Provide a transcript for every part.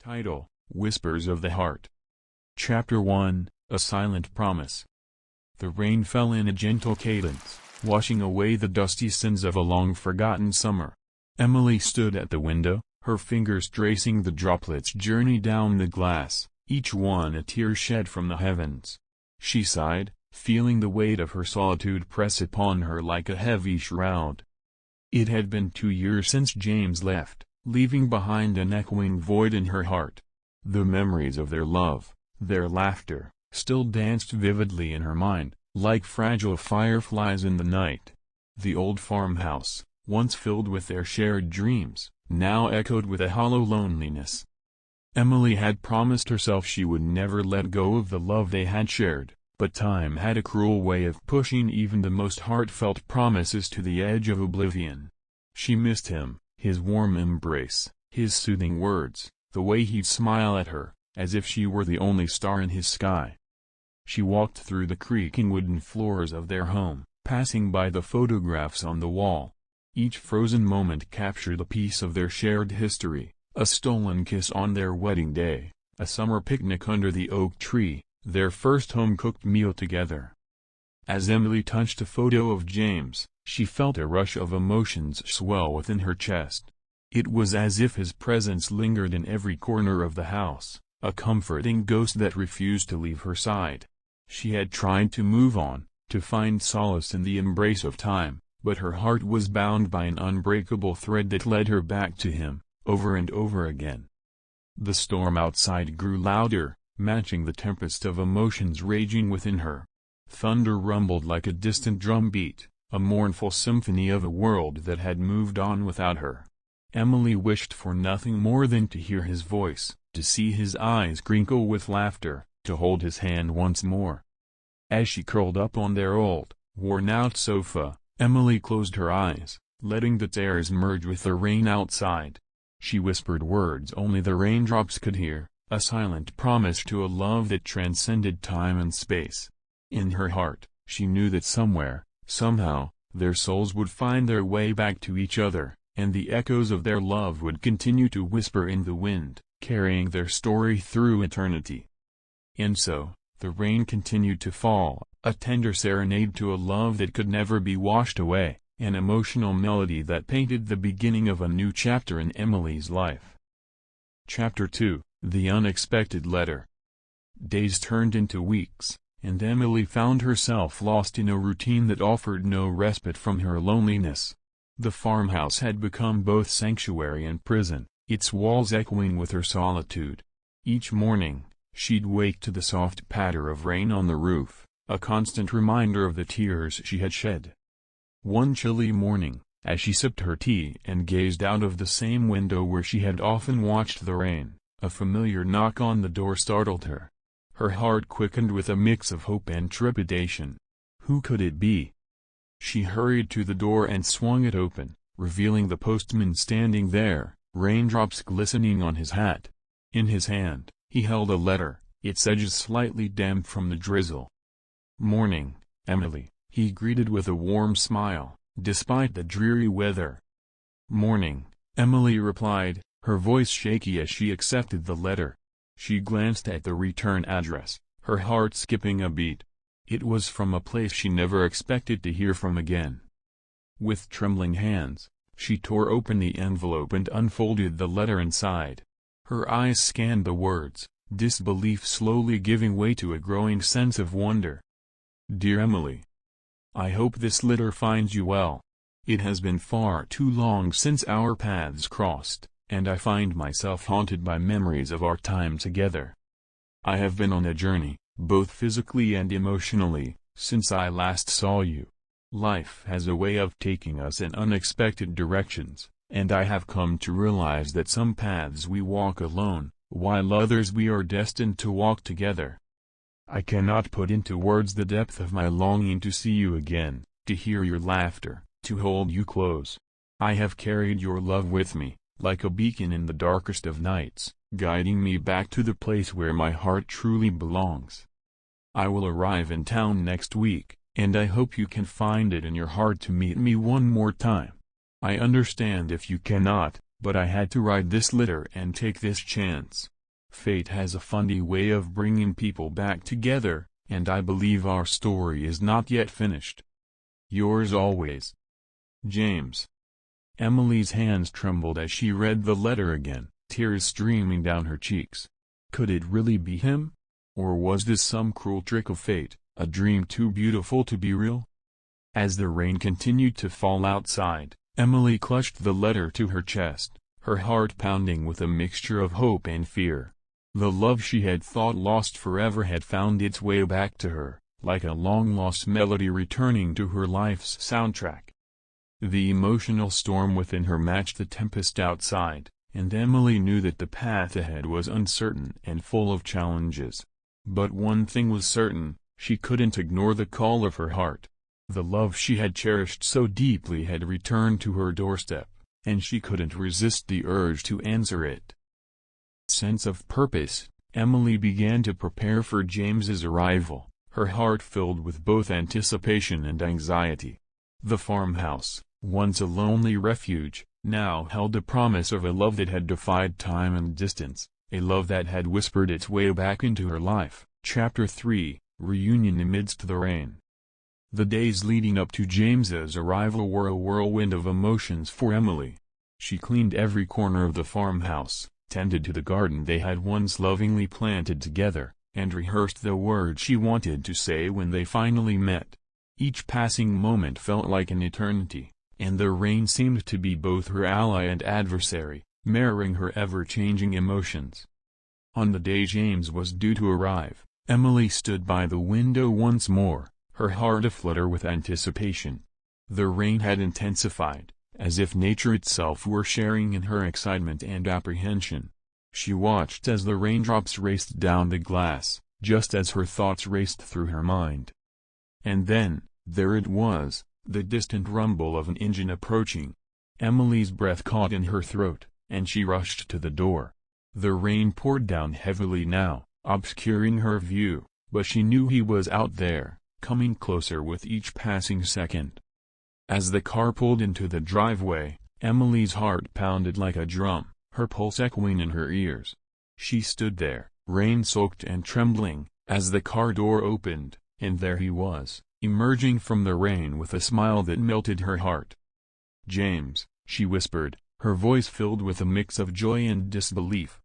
Title: Whispers of the Heart. Chapter 1, A Silent Promise. The rain fell in a gentle cadence, washing away the dusty sins of a long-forgotten summer. Emily stood at the window, her fingers tracing the droplets' journey down the glass, each one a tear shed from the heavens. She sighed, feeling the weight of her solitude press upon her like a heavy shroud. It had been 2 years since James left, leaving behind an echoing void in her heart. The memories of their love, their laughter, still danced vividly in her mind, like fragile fireflies in the night. The old farmhouse, once filled with their shared dreams, now echoed with a hollow loneliness. Emily had promised herself she would never let go of the love they had shared, but time had a cruel way of pushing even the most heartfelt promises to the edge of oblivion. She missed him, his warm embrace, his soothing words, the way he'd smile at her, as if she were the only star in his sky. She walked through the creaking wooden floors of their home, passing by the photographs on the wall. Each frozen moment captured a piece of their shared history, a stolen kiss on their wedding day, a summer picnic under the oak tree, their first home-cooked meal together. As Emily touched a photo of James, she felt a rush of emotions swell within her chest. It was as if his presence lingered in every corner of the house, a comforting ghost that refused to leave her side. She had tried to move on, to find solace in the embrace of time, but her heart was bound by an unbreakable thread that led her back to him, over and over again. The storm outside grew louder, matching the tempest of emotions raging within her. Thunder rumbled like a distant drumbeat, a mournful symphony of a world that had moved on without her. Emily wished for nothing more than to hear his voice, to see his eyes crinkle with laughter, to hold his hand once more. As she curled up on their old, worn-out sofa, Emily closed her eyes, letting the tears merge with the rain outside. She whispered words only the raindrops could hear, a silent promise to a love that transcended time and space. In her heart, she knew that somewhere, somehow, their souls would find their way back to each other, and the echoes of their love would continue to whisper in the wind, carrying their story through eternity. And so, the rain continued to fall, a tender serenade to a love that could never be washed away, an emotional melody that painted the beginning of a new chapter in Emily's life. Chapter 2, The Unexpected Letter. Days turned into weeks, and Emily found herself lost in a routine that offered no respite from her loneliness. The farmhouse had become both sanctuary and prison, its walls echoing with her solitude. Each morning, she'd wake to the soft patter of rain on the roof, a constant reminder of the tears she had shed. One chilly morning, as she sipped her tea and gazed out of the same window where she had often watched the rain, a familiar knock on the door startled her. Her heart quickened with a mix of hope and trepidation. Who could it be? She hurried to the door and swung it open, revealing the postman standing there, raindrops glistening on his hat. In his hand, he held a letter, its edges slightly damp from the drizzle. "Morning, Emily," he greeted with a warm smile, despite the dreary weather. "Morning," Emily replied, her voice shaky as she accepted the letter. She glanced at the return address, her heart skipping a beat. It was from a place she never expected to hear from again. With trembling hands, she tore open the envelope and unfolded the letter inside. Her eyes scanned the words, disbelief slowly giving way to a growing sense of wonder. "Dear Emily, I hope this letter finds you well. It has been far too long since our paths crossed, and I find myself haunted by memories of our time together. I have been on a journey, both physically and emotionally, since I last saw you. Life has a way of taking us in unexpected directions, and I have come to realize that some paths we walk alone, while others we are destined to walk together. I cannot put into words the depth of my longing to see you again, to hear your laughter, to hold you close. I have carried your love with me, like a beacon in the darkest of nights, guiding me back to the place where my heart truly belongs. I will arrive in town next week, and I hope you can find it in your heart to meet me one more time. I understand if you cannot, but I had to write this letter and take this chance. Fate has a funny way of bringing people back together, and I believe our story is not yet finished. Yours always, James. Emily's hands trembled as she read the letter again, tears streaming down her cheeks. Could it really be him? Or was this some cruel trick of fate, a dream too beautiful to be real? As the rain continued to fall outside, Emily clutched the letter to her chest, her heart pounding with a mixture of hope and fear. The love she had thought lost forever had found its way back to her, like a long-lost melody returning to her life's soundtrack. The emotional storm within her matched the tempest outside, and Emily knew that the path ahead was uncertain and full of challenges. But one thing was certain, she couldn't ignore the call of her heart. The love she had cherished so deeply had returned to her doorstep, and she couldn't resist the urge to answer it. Sense of purpose, Emily began to prepare for James's arrival, her heart filled with both anticipation and anxiety. The farmhouse, once a lonely refuge, now held a promise of a love that had defied time and distance, a love that had whispered its way back into her life. Chapter 3, Reunion amidst the rain. The days leading up to James's arrival were a whirlwind of emotions for Emily. She cleaned every corner of the farmhouse, tended to the garden they had once lovingly planted together, and rehearsed the words she wanted to say when they finally met. Each passing moment felt like an eternity, and the rain seemed to be both her ally and adversary, mirroring her ever-changing emotions. On the day James was due to arrive, Emily stood by the window once more, her heart aflutter with anticipation. The rain had intensified, as if nature itself were sharing in her excitement and apprehension. She watched as the raindrops raced down the glass, just as her thoughts raced through her mind. And then, there it was, the distant rumble of an engine approaching. Emily's breath caught in her throat, and she rushed to the door. The rain poured down heavily now, obscuring her view, but she knew he was out there, coming closer with each passing second. As the car pulled into the driveway, Emily's heart pounded like a drum, her pulse echoing in her ears. She stood there, rain-soaked and trembling, as the car door opened, and there he was, emerging from the rain with a smile that melted her heart. "James," she whispered, her voice filled with a mix of joy and disbelief.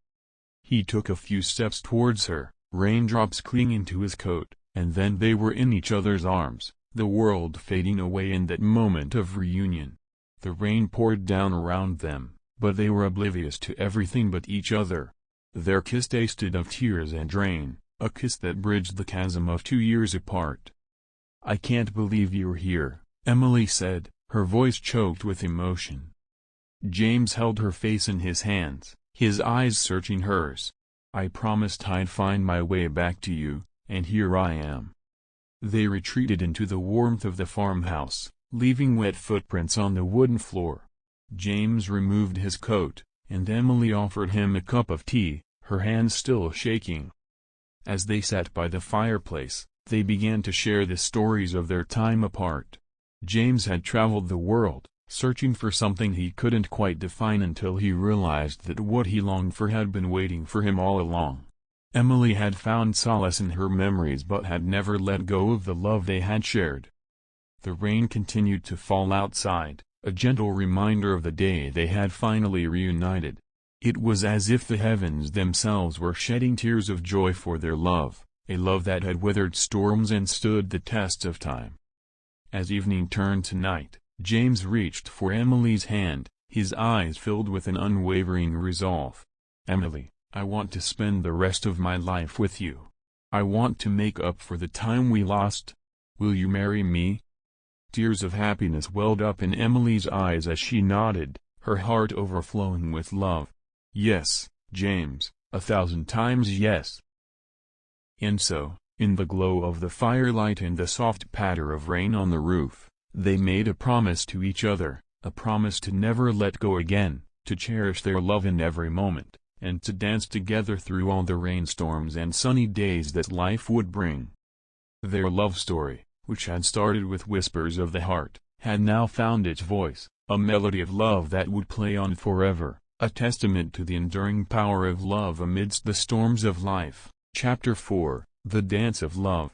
He took a few steps towards her, raindrops clinging to his coat, and then they were in each other's arms, the world fading away in that moment of reunion. The rain poured down around them, but they were oblivious to everything but each other. Their kiss tasted of tears and rain, a kiss that bridged the chasm of 2 years apart. "I can't believe you're here," Emily said, her voice choked with emotion. James held her face in his hands, his eyes searching hers. "I promised I'd find my way back to you, and here I am." They retreated into the warmth of the farmhouse, leaving wet footprints on the wooden floor. James removed his coat, and Emily offered him a cup of tea, her hands still shaking. As they sat by the fireplace, they began to share the stories of their time apart. James had traveled the world, searching for something he couldn't quite define until he realized that what he longed for had been waiting for him all along. Emily had found solace in her memories but had never let go of the love they had shared. The rain continued to fall outside, a gentle reminder of the day they had finally reunited. It was as if the heavens themselves were shedding tears of joy for their love, a love that had weathered storms and stood the tests of time. As evening turned to night, James reached for Emily's hand, his eyes filled with an unwavering resolve. "Emily, I want to spend the rest of my life with you. I want to make up for the time we lost. Will you marry me?" Tears of happiness welled up in Emily's eyes as she nodded, her heart overflowing with love. "Yes, James, 1,000 times yes." And so, in the glow of the firelight and the soft patter of rain on the roof, they made a promise to each other, a promise to never let go again, to cherish their love in every moment, and to dance together through all the rainstorms and sunny days that life would bring. Their love story, which had started with whispers of the heart, had now found its voice, a melody of love that would play on forever, a testament to the enduring power of love amidst the storms of life. Chapter 4, The Dance of Love.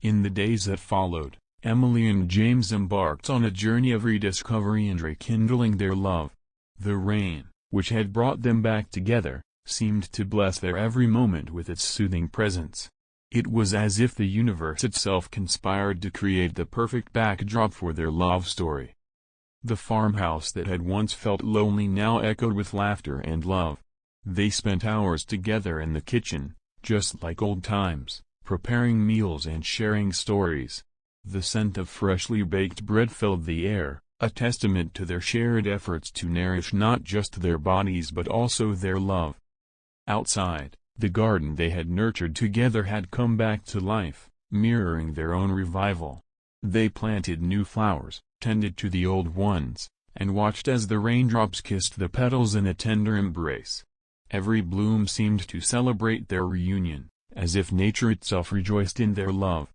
In the days that followed, Emily and James embarked on a journey of rediscovery and rekindling their love. The rain, which had brought them back together, seemed to bless their every moment with its soothing presence. It was as if the universe itself conspired to create the perfect backdrop for their love story. The farmhouse that had once felt lonely now echoed with laughter and love. They spent hours together in the kitchen, just like old times, preparing meals and sharing stories. The scent of freshly baked bread filled the air, a testament to their shared efforts to nourish not just their bodies but also their love. Outside, the garden they had nurtured together had come back to life, mirroring their own revival. They planted new flowers, tended to the old ones, and watched as the raindrops kissed the petals in a tender embrace. Every bloom seemed to celebrate their reunion, as if nature itself rejoiced in their love.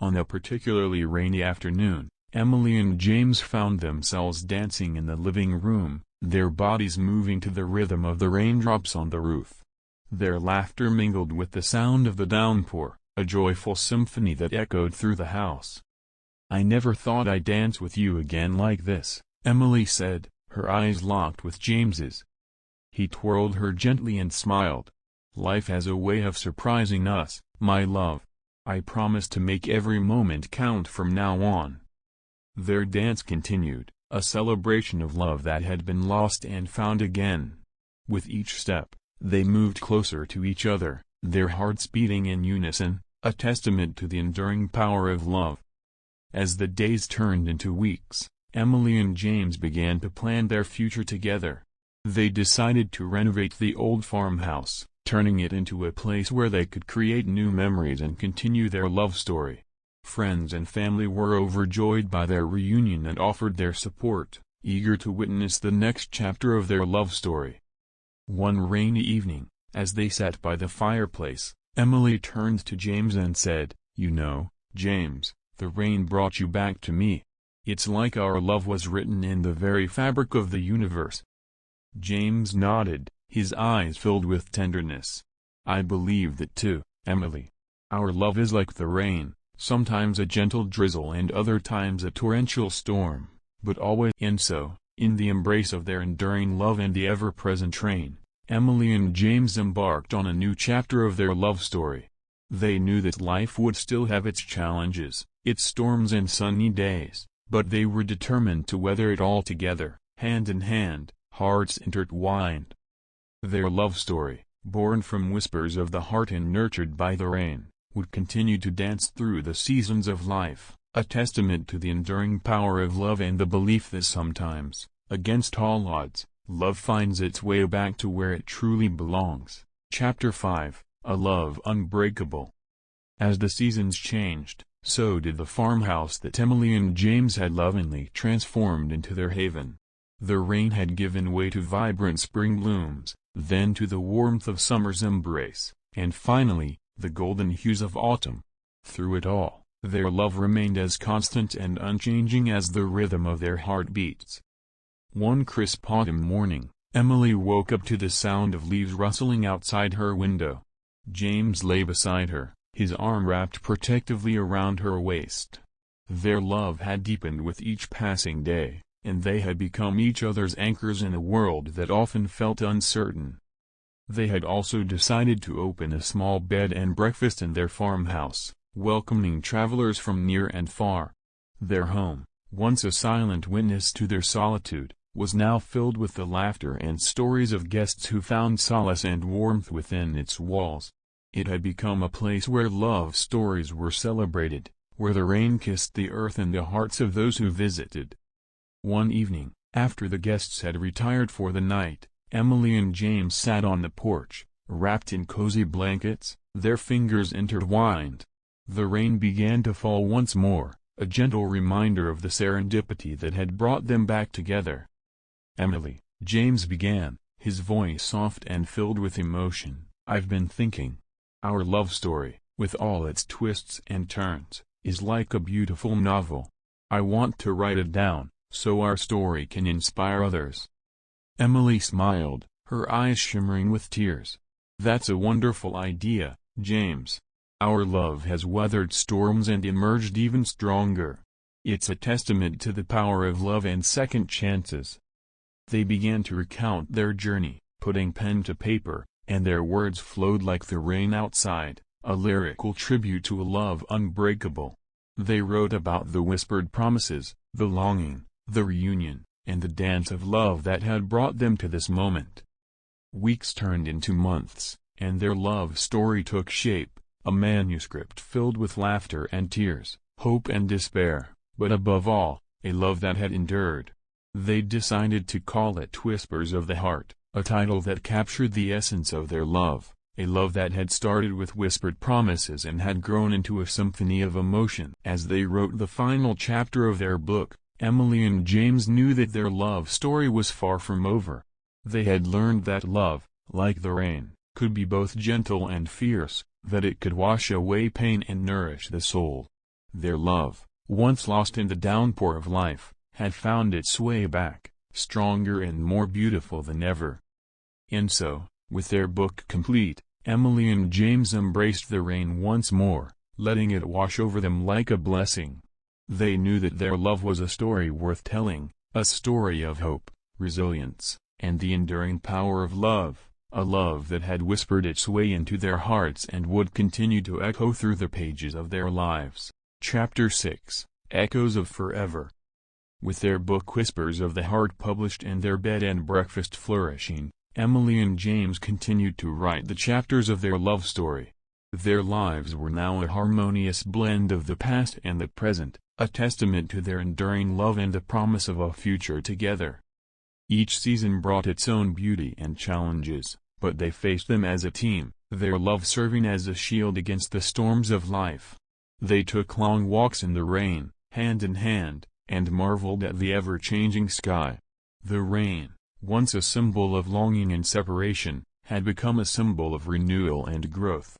On a particularly rainy afternoon, Emily and James found themselves dancing in the living room, their bodies moving to the rhythm of the raindrops on the roof. Their laughter mingled with the sound of the downpour, a joyful symphony that echoed through the house. "I never thought I'd dance with you again like this," Emily said, her eyes locked with James's. He twirled her gently and smiled. "Life has a way of surprising us, my love. I promise to make every moment count from now on." Their dance continued, a celebration of love that had been lost and found again. With each step, they moved closer to each other, their hearts beating in unison, a testament to the enduring power of love. As the days turned into weeks, Emily and James began to plan their future together. They decided to renovate the old farmhouse, turning it into a place where they could create new memories and continue their love story. Friends and family were overjoyed by their reunion and offered their support, eager to witness the next chapter of their love story. One rainy evening, as they sat by the fireplace, Emily turned to James and said, "You know, James, the rain brought you back to me. It's like our love was written in the very fabric of the universe." James nodded, his eyes filled with tenderness. "I believe that too, Emily. Our love is like the rain, sometimes a gentle drizzle and other times a torrential storm, but always in the embrace of their enduring love and the ever-present rain, Emily and James embarked on a new chapter of their love story. They knew that life would still have its challenges, its storms and sunny days, but they were determined to weather it all together, hand in hand, hearts intertwined. Their love story, born from whispers of the heart and nurtured by the rain, would continue to dance through the seasons of life, a testament to the enduring power of love and the belief that sometimes, against all odds, love finds its way back to where it truly belongs. Chapter 5, A Love Unbreakable. As the seasons changed, so did the farmhouse that Emily and James had lovingly transformed into their haven. The rain had given way to vibrant spring blooms, then to the warmth of summer's embrace, and finally, the golden hues of autumn. Through it all, their love remained as constant and unchanging as the rhythm of their heartbeats. One crisp autumn morning, Emily woke up to the sound of leaves rustling outside her window. James lay beside her, his arm wrapped protectively around her waist. Their love had deepened with each passing day, and they had become each other's anchors in a world that often felt uncertain. They had also decided to open a small bed and breakfast in their farmhouse, welcoming travelers from near and far. Their home, once a silent witness to their solitude, was now filled with the laughter and stories of guests who found solace and warmth within its walls. It had become a place where love stories were celebrated, where the rain kissed the earth and the hearts of those who visited. One evening, after the guests had retired for the night, Emily and James sat on the porch, wrapped in cozy blankets, their fingers intertwined. The rain began to fall once more, a gentle reminder of the serendipity that had brought them back together. "Emily," James began, his voice soft and filled with emotion, "I've been thinking. Our love story, with all its twists and turns, is like a beautiful novel. I want to write it down, so our story can inspire others." Emily smiled, her eyes shimmering with tears. "That's a wonderful idea, James. Our love has weathered storms and emerged even stronger. It's a testament to the power of love and second chances." They began to recount their journey, putting pen to paper, and their words flowed like the rain outside, a lyrical tribute to a love unbreakable. They wrote about the whispered promises, the longing, the reunion, and the dance of love that had brought them to this moment. Weeks turned into months, and their love story took shape, a manuscript filled with laughter and tears, hope and despair, but above all, a love that had endured. They decided to call it Whispers of the Heart, a title that captured the essence of their love, a love that had started with whispered promises and had grown into a symphony of emotion. As they wrote the final chapter of their book, Emily and James knew that their love story was far from over. They had learned that love, like the rain, could be both gentle and fierce, that it could wash away pain and nourish the soul. Their love, once lost in the downpour of life, had found its way back, stronger and more beautiful than ever. And so, with their book complete, Emily and James embraced the rain once more, letting it wash over them like a blessing. They knew that their love was a story worth telling, a story of hope, resilience, and the enduring power of love, a love that had whispered its way into their hearts and would continue to echo through the pages of their lives. Chapter 6, Echoes of Forever. With their book Whispers of the Heart published and their bed and breakfast flourishing, Emily and James continued to write the chapters of their love story. Their lives were now a harmonious blend of the past and the present, a testament to their enduring love and the promise of a future together. Each season brought its own beauty and challenges, but they faced them as a team, their love serving as a shield against the storms of life. They took long walks in the rain, hand in hand, and marveled at the ever-changing sky. The rain, once a symbol of longing and separation, had become a symbol of renewal and growth.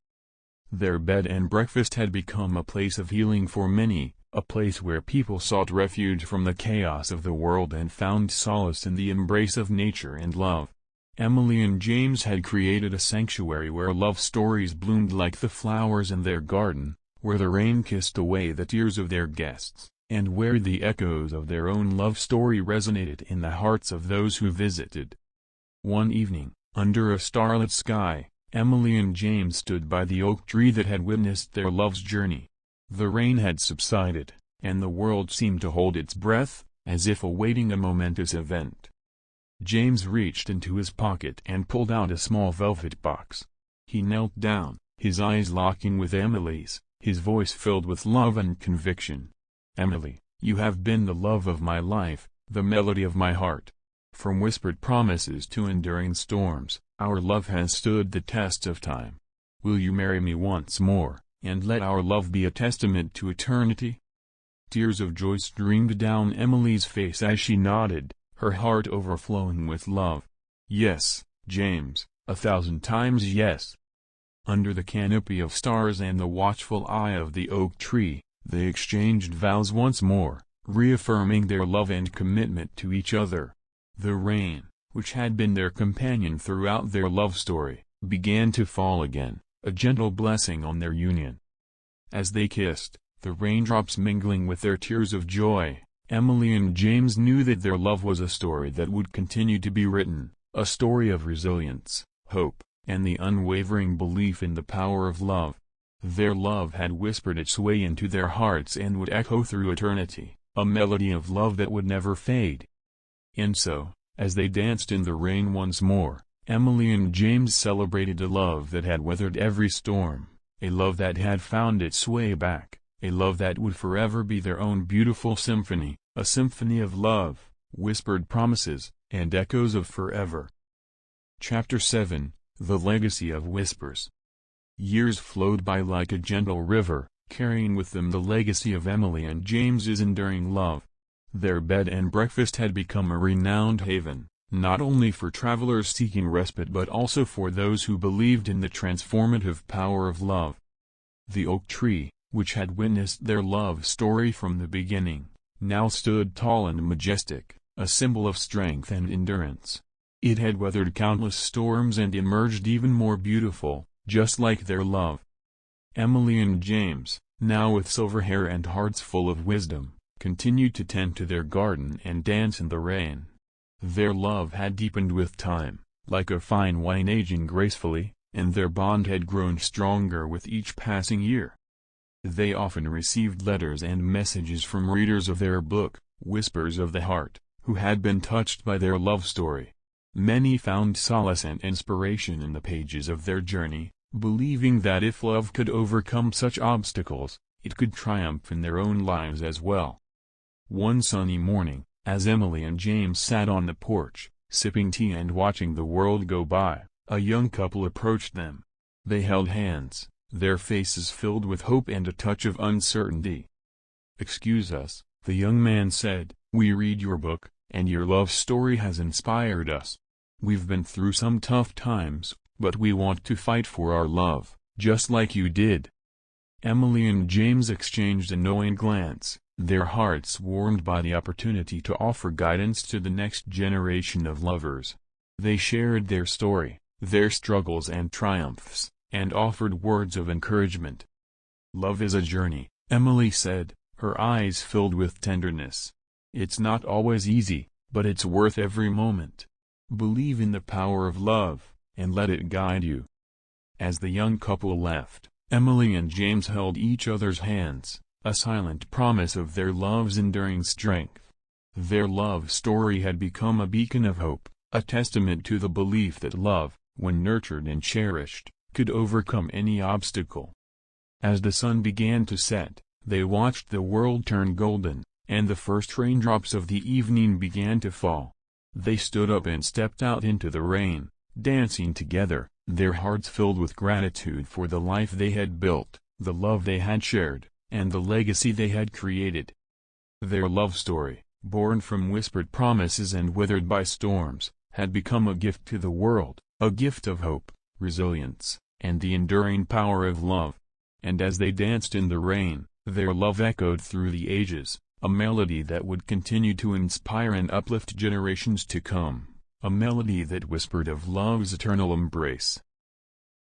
Their bed and breakfast had become a place of healing for many, a place where people sought refuge from the chaos of the world and found solace in the embrace of nature and love. Emily and James had created a sanctuary where love stories bloomed like the flowers in their garden, where the rain kissed away the tears of their guests, and where the echoes of their own love story resonated in the hearts of those who visited. One evening, under a starlit sky, Emily and James stood by the oak tree that had witnessed their love's journey. The rain had subsided, and the world seemed to hold its breath, as if awaiting a momentous event. James reached into his pocket and pulled out a small velvet box. He knelt down, his eyes locking with Emily's, his voice filled with love and conviction. "Emily, you have been the love of my life, the melody of my heart. From whispered promises to enduring storms, our love has stood the test of time. Will you marry me once more, and let our love be a testament to eternity?" Tears of joy streamed down Emily's face as she nodded, her heart overflowing with love. "Yes, James, 1,000 times yes." Under the canopy of stars and the watchful eye of the oak tree, they exchanged vows once more, reaffirming their love and commitment to each other. The rain, which had been their companion throughout their love story, began to fall again, a gentle blessing on their union. As they kissed, the raindrops mingling with their tears of joy, Emily and James knew that their love was a story that would continue to be written, a story of resilience, hope, and the unwavering belief in the power of love. Their love had whispered its way into their hearts and would echo through eternity, a melody of love that would never fade. And so, as they danced in the rain once more, Emily and James celebrated a love that had weathered every storm, a love that had found its way back, a love that would forever be their own beautiful symphony, a symphony of love, whispered promises, and echoes of forever. Chapter 7, The Legacy of Whispers. Years flowed by like a gentle river, carrying with them the legacy of Emily and James's enduring love. Their bed and breakfast had become a renowned haven, not only for travelers seeking respite but also for those who believed in the transformative power of love. The oak tree, which had witnessed their love story from the beginning, now stood tall and majestic, a symbol of strength and endurance. It had weathered countless storms and emerged even more beautiful, just like their love. Emily and James, now with silver hair and hearts full of wisdom, continued to tend to their garden and dance in the rain. Their love had deepened with time, like a fine wine aging gracefully, and their bond had grown stronger with each passing year. They often received letters and messages from readers of their book, Whispers of the Heart, who had been touched by their love story. Many found solace and inspiration in the pages of their journey, believing that if love could overcome such obstacles, it could triumph in their own lives as well. One sunny morning, as Emily and James sat on the porch, sipping tea and watching the world go by, a young couple approached them. They held hands, their faces filled with hope and a touch of uncertainty. "Excuse us," the young man said, "we read your book, and your love story has inspired us. We've been through some tough times, but we want to fight for our love, just like you did." Emily and James exchanged a knowing glance, their hearts warmed by the opportunity to offer guidance to the next generation of lovers. They shared their story, their struggles and triumphs, and offered words of encouragement. "Love is a journey," Emily said, her eyes filled with tenderness. "It's not always easy, but it's worth every moment. Believe in the power of love, and let it guide you." As the young couple left, Emily and James held each other's hands, a silent promise of their love's enduring strength. Their love story had become a beacon of hope, a testament to the belief that love, when nurtured and cherished, could overcome any obstacle. As the sun began to set, they watched the world turn golden, and the first raindrops of the evening began to fall. They stood up and stepped out into the rain, dancing together, their hearts filled with gratitude for the life they had built, the love they had shared, and the legacy they had created. Their love story, born from whispered promises and withered by storms, had become a gift to the world, a gift of hope, resilience, and the enduring power of love. And as they danced in the rain, their love echoed through the ages, a melody that would continue to inspire and uplift generations to come, a melody that whispered of love's eternal embrace.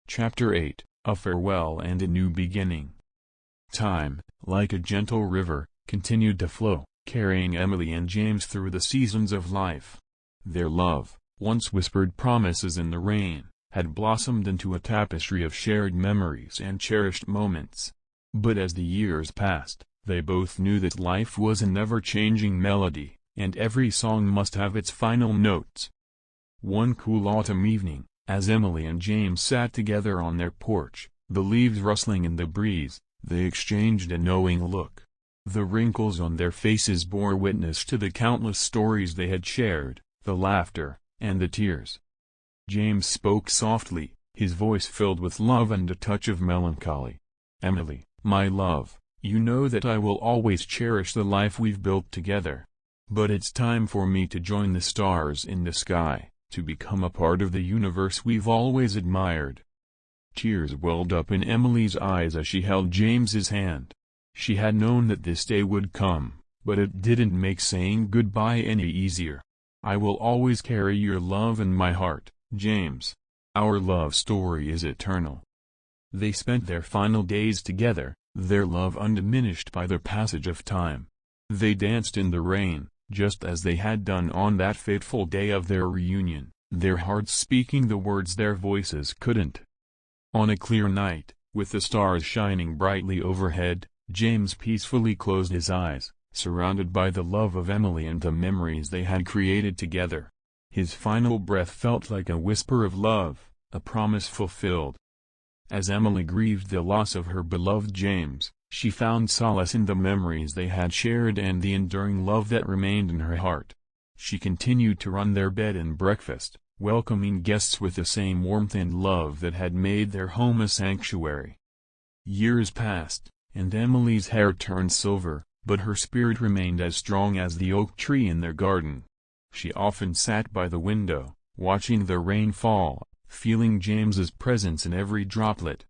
Chapter 8, A Farewell and a New Beginning. Time, like a gentle river, continued to flow, carrying Emily and James through the seasons of life. Their love, once whispered promises in the rain, had blossomed into a tapestry of shared memories and cherished moments. But as the years passed, they both knew that life was a never-changing melody, and every song must have its final notes. One cool autumn evening, as Emily and James sat together on their porch, the leaves rustling in the breeze, they exchanged a knowing look. The wrinkles on their faces bore witness to the countless stories they had shared, the laughter, and the tears. James spoke softly, his voice filled with love and a touch of melancholy. "Emily, my love, you know that I will always cherish the life we've built together. But it's time for me to join the stars in the sky, to become a part of the universe we've always admired." Tears welled up in Emily's eyes as she held James's hand. She had known that this day would come, but it didn't make saying goodbye any easier. "I will always carry your love in my heart, James. Our love story is eternal." They spent their final days together, their love undiminished by the passage of time. They danced in the rain, just as they had done on that fateful day of their reunion, their hearts speaking the words their voices couldn't. On a clear night, with the stars shining brightly overhead, James peacefully closed his eyes, surrounded by the love of Emily and the memories they had created together. His final breath felt like a whisper of love, a promise fulfilled. As Emily grieved the loss of her beloved James, she found solace in the memories they had shared and the enduring love that remained in her heart. She continued to run their bed and breakfast, welcoming guests with the same warmth and love that had made their home a sanctuary. Years passed, and Emily's hair turned silver, but her spirit remained as strong as the oak tree in their garden. She often sat by the window, watching the rain fall, feeling James's presence in every droplet.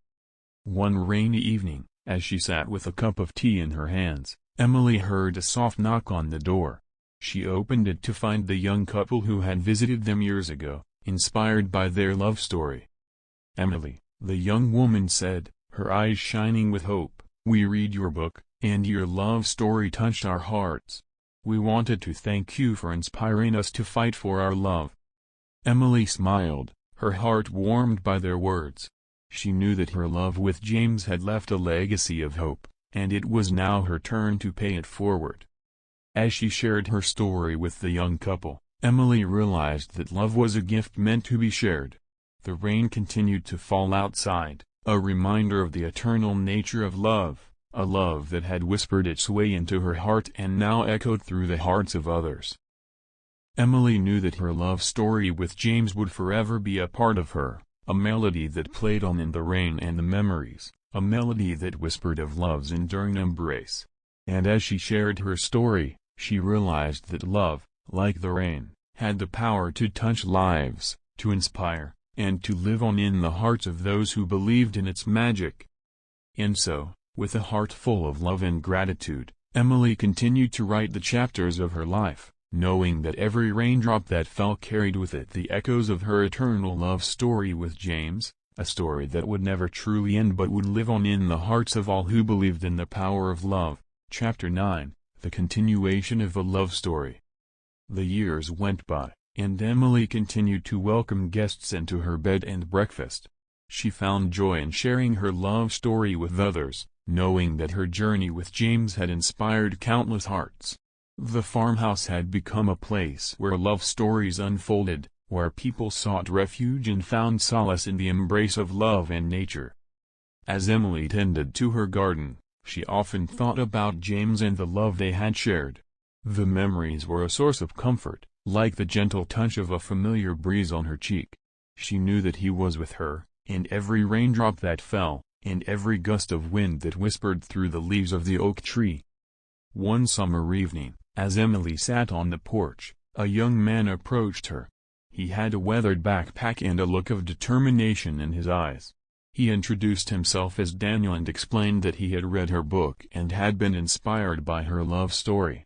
One rainy evening, as she sat with a cup of tea in her hands, Emily heard a soft knock on the door. She opened it to find the young couple who had visited them years ago, inspired by their love story. "Emily," the young woman said, her eyes shining with hope, "we read your book, and your love story touched our hearts. We wanted to thank you for inspiring us to fight for our love." Emily smiled, her heart warmed by their words. She knew that her love with James had left a legacy of hope, and it was now her turn to pay it forward. As she shared her story with the young couple, Emily realized that love was a gift meant to be shared. The rain continued to fall outside, a reminder of the eternal nature of love, a love that had whispered its way into her heart and now echoed through the hearts of others. Emily knew that her love story with James would forever be a part of her, a melody that played on in the rain and the memories, a melody that whispered of love's enduring embrace. And as she shared her story, she realized that love, like the rain, had the power to touch lives, to inspire, and to live on in the hearts of those who believed in its magic. And so, with a heart full of love and gratitude, Emily continued to write the chapters of her life, knowing that every raindrop that fell carried with it the echoes of her eternal love story with James, a story that would never truly end but would live on in the hearts of all who believed in the power of love. Chapter 9, The Continuation of a Love Story. The years went by, and Emily continued to welcome guests into her bed and breakfast. She found joy in sharing her love story with others, knowing that her journey with James had inspired countless hearts. The farmhouse had become a place where love stories unfolded, where people sought refuge and found solace in the embrace of love and nature. As Emily tended to her garden, she often thought about James and the love they had shared. The memories were a source of comfort, like the gentle touch of a familiar breeze on her cheek. She knew that he was with her, and every raindrop that fell, and every gust of wind that whispered through the leaves of the oak tree. One summer evening, as Emily sat on the porch, a young man approached her. He had a weathered backpack and a look of determination in his eyes. He introduced himself as Daniel and explained that he had read her book and had been inspired by her love story.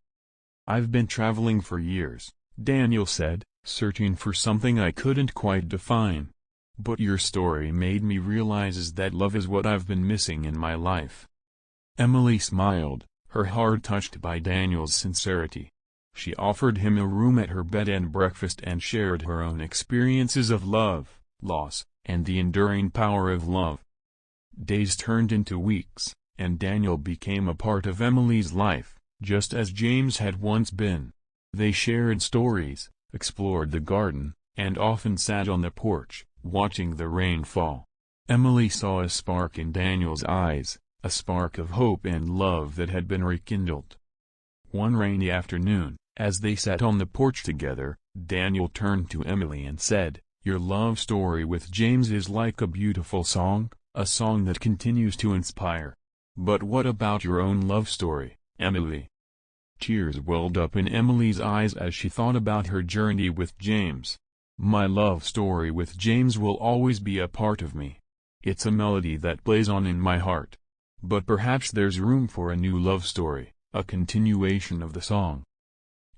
"I've been traveling for years," Daniel said, "searching for something I couldn't quite define. But your story made me realize that love is what I've been missing in my life." Emily smiled, her heart touched by Daniel's sincerity. She offered him a room at her bed and breakfast and shared her own experiences of love, loss, and the enduring power of love. Days turned into weeks, and Daniel became a part of Emily's life, just as James had once been. They shared stories, explored the garden, and often sat on the porch, watching the rain fall. Emily saw a spark in Daniel's eyes, a spark of hope and love that had been rekindled. One rainy afternoon, as they sat on the porch together, Daniel turned to Emily and said, "Your love story with James is like a beautiful song, a song that continues to inspire. But what about your own love story, Emily?" Tears welled up in Emily's eyes as she thought about her journey with James. "My love story with James will always be a part of me. It's a melody that plays on in my heart. But perhaps there's room for a new love story, a continuation of the song."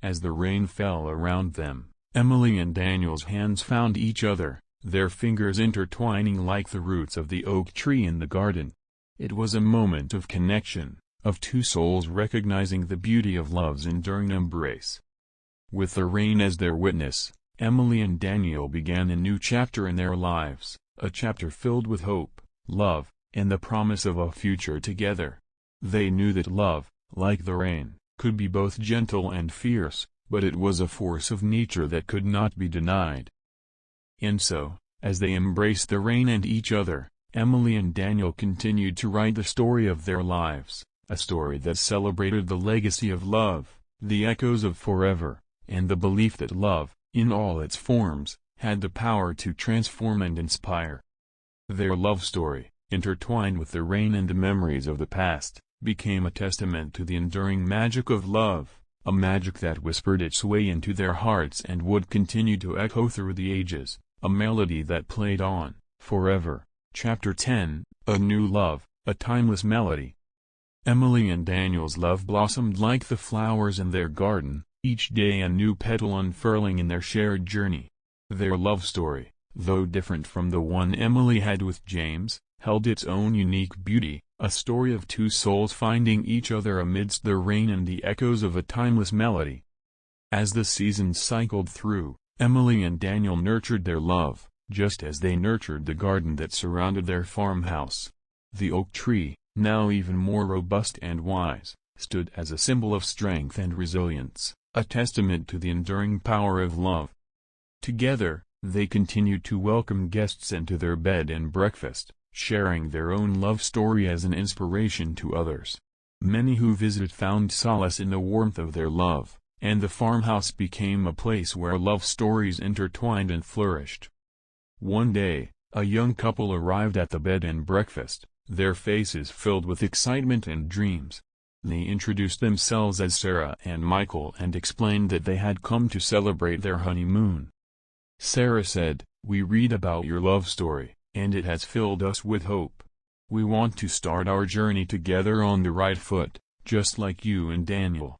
As the rain fell around them, Emily and Daniel's hands found each other, their fingers intertwining like the roots of the oak tree in the garden. It was a moment of connection, of two souls recognizing the beauty of love's enduring embrace. With the rain as their witness, Emily and Daniel began a new chapter in their lives, a chapter filled with hope, love, and the promise of a future together. They knew that love, like the rain, could be both gentle and fierce, but it was a force of nature that could not be denied. And so, as they embraced the rain and each other, Emily and Daniel continued to write the story of their lives, a story that celebrated the legacy of love, the echoes of forever, and the belief that love, in all its forms, had the power to transform and inspire. Their love story, intertwined with the rain and the memories of the past, became a testament to the enduring magic of love, a magic that whispered its way into their hearts and would continue to echo through the ages, a melody that played on, forever. Chapter 10, A New Love, a Timeless Melody. Emily and Daniel's love blossomed like the flowers in their garden, each day a new petal unfurling in their shared journey. Their love story, though different from the one Emily had with James, held its own unique beauty, a story of two souls finding each other amidst the rain and the echoes of a timeless melody. As the seasons cycled through, Emily and Daniel nurtured their love, just as they nurtured the garden that surrounded their farmhouse. The oak tree, now even more robust and wise, stood as a symbol of strength and resilience, a testament to the enduring power of love. Together, they continued to welcome guests into their bed and breakfast, sharing their own love story as an inspiration to others. Many who visited found solace in the warmth of their love, and the farmhouse became a place where love stories intertwined and flourished. One day, a young couple arrived at the bed and breakfast, their faces filled with excitement and dreams. They introduced themselves as Sarah and Michael and explained that they had come to celebrate their honeymoon. Sarah said, "We read about your love story, and it has filled us with hope. We want to start our journey together on the right foot, just like you and Daniel."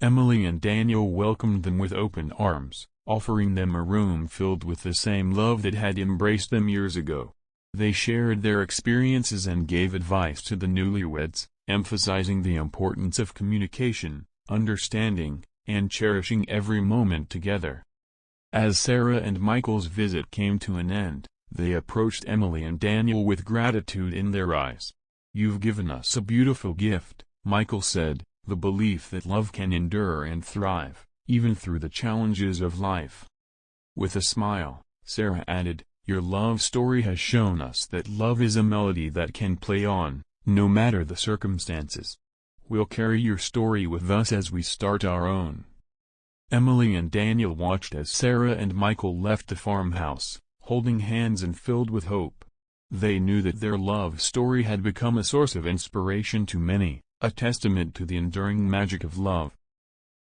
Emily and Daniel welcomed them with open arms, offering them a room filled with the same love that had embraced them years ago. They shared their experiences and gave advice to the newlyweds, emphasizing the importance of communication, understanding, and cherishing every moment together. As Sarah and Michael's visit came to an end, they approached Emily and Daniel with gratitude in their eyes. "You've given us a beautiful gift," Michael said, "the belief that love can endure and thrive, even through the challenges of life." With a smile, Sarah added, "Your love story has shown us that love is a melody that can play on, no matter the circumstances. We'll carry your story with us as we start our own." Emily and Daniel watched as Sarah and Michael left the farmhouse, holding hands and filled with hope. They knew that their love story had become a source of inspiration to many, a testament to the enduring magic of love.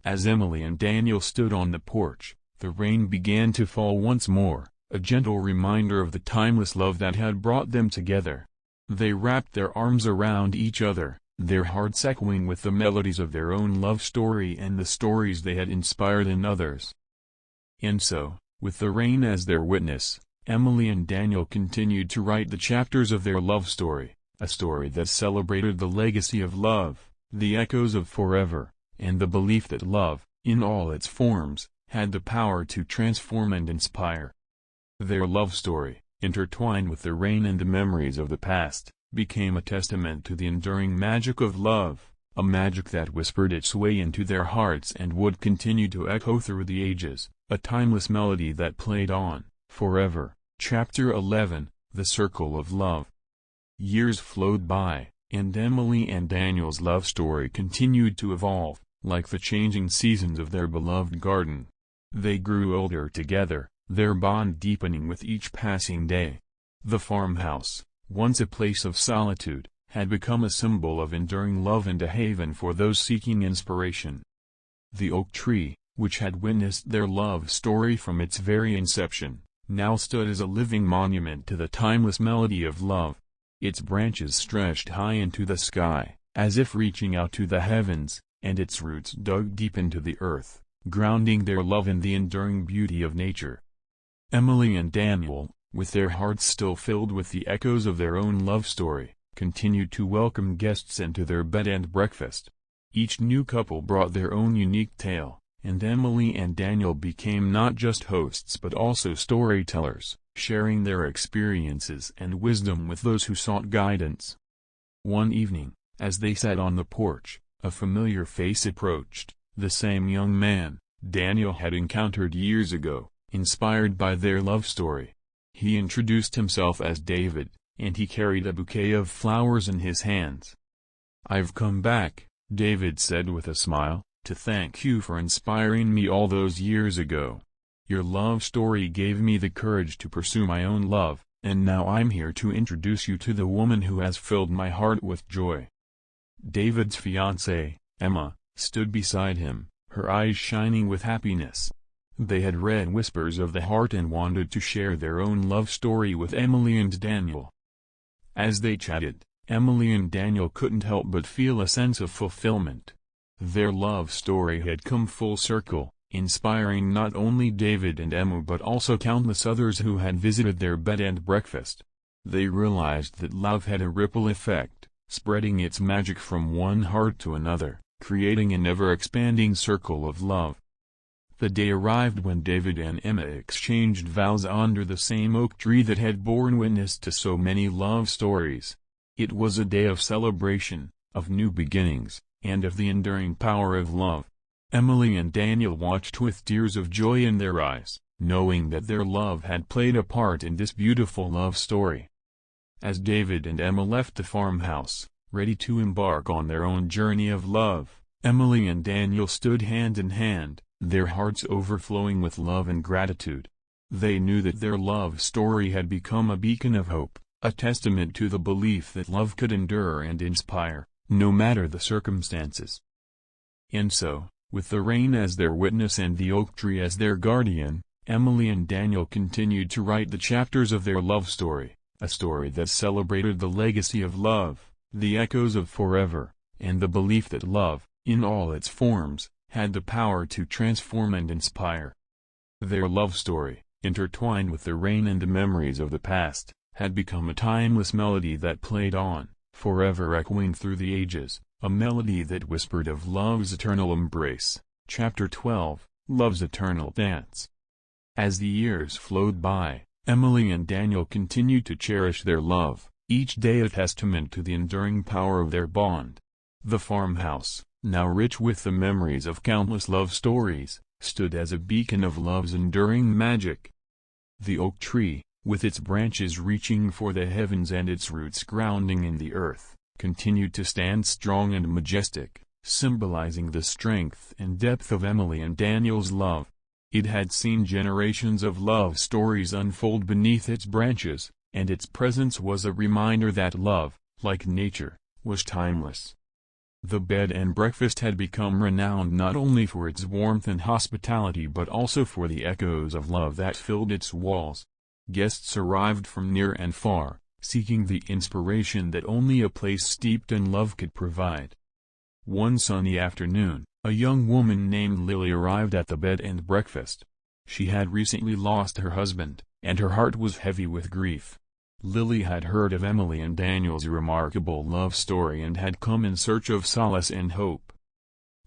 As Emily and Daniel stood on the porch, the rain began to fall once more, a gentle reminder of the timeless love that had brought them together. They wrapped their arms around each other, their hearts echoing with the melodies of their own love story and the stories they had inspired in others. And so, with the rain as their witness, Emily and Daniel continued to write the chapters of their love story, a story that celebrated the legacy of love, the echoes of forever, and the belief that love, in all its forms, had the power to transform and inspire. Their love story, intertwined with the rain and the memories of the past, became a testament to the enduring magic of love, a magic that whispered its way into their hearts and would continue to echo through the ages, a timeless melody that played on, forever. Chapter 11, The Circle of Love. Years flowed by, and Emily and Daniel's love story continued to evolve, like the changing seasons of their beloved garden. They grew older together, their bond deepening with each passing day. The farmhouse, once a place of solitude, had become a symbol of enduring love and a haven for those seeking inspiration. The oak tree, which had witnessed their love story from its very inception, now stood as a living monument to the timeless melody of love. Its branches stretched high into the sky, as if reaching out to the heavens, and its roots dug deep into the earth, grounding their love in the enduring beauty of nature. Emily and Daniel, with their hearts still filled with the echoes of their own love story, continued to welcome guests into their bed and breakfast. Each new couple brought their own unique tale, and Emily and Daniel became not just hosts but also storytellers, sharing their experiences and wisdom with those who sought guidance. One evening, as they sat on the porch, a familiar face approached, the same young man Daniel had encountered years ago, inspired by their love story. He introduced himself as David, and he carried a bouquet of flowers in his hands. "I've come back," David said with a smile, "to thank you for inspiring me all those years ago. Your love story gave me the courage to pursue my own love, and now I'm here to introduce you to the woman who has filled my heart with joy." David's fiancée, Emma, stood beside him, her eyes shining with happiness. They had read Whispers of the Heart and wanted to share their own love story with Emily and Daniel. As they chatted, Emily and Daniel couldn't help but feel a sense of fulfillment. Their love story had come full circle, inspiring not only David and Emma but also countless others who had visited their bed and breakfast. They realized that love had a ripple effect, spreading its magic from one heart to another, creating an ever-expanding circle of love. The day arrived when David and Emma exchanged vows under the same oak tree that had borne witness to so many love stories. It was a day of celebration, of new beginnings, and of the enduring power of love. Emily and Daniel watched with tears of joy in their eyes, knowing that their love had played a part in this beautiful love story. As David and Emma left the farmhouse, ready to embark on their own journey of love, Emily and Daniel stood hand in hand, their hearts overflowing with love and gratitude. They knew that their love story had become a beacon of hope, a testament to the belief that love could endure and inspire, no matter the circumstances. And so, with the rain as their witness and the oak tree as their guardian, Emily and Daniel continued to write the chapters of their love story, a story that celebrated the legacy of love, the echoes of forever, and the belief that love, in all its forms, had the power to transform and inspire. Their love story, intertwined with the rain and the memories of the past, had become a timeless melody that played on, forever echoing through the ages, a melody that whispered of love's eternal embrace. Chapter 12, Love's Eternal Dance. As the years flowed by, Emily and Daniel continued to cherish their love, each day a testament to the enduring power of their bond. The farmhouse, now rich with the memories of countless love stories, stood as a beacon of love's enduring magic. The oak tree, with its branches reaching for the heavens and its roots grounding in the earth, continued to stand strong and majestic, symbolizing the strength and depth of Emily and Daniel's love. It had seen generations of love stories unfold beneath its branches, and its presence was a reminder that love, like nature, was timeless. The bed and breakfast had become renowned not only for its warmth and hospitality but also for the echoes of love that filled its walls. Guests arrived from near and far, seeking the inspiration that only a place steeped in love could provide. One sunny afternoon, a young woman named Lily arrived at the bed and breakfast. She had recently lost her husband, and her heart was heavy with grief. Lily had heard of Emily and Daniel's remarkable love story and had come in search of solace and hope.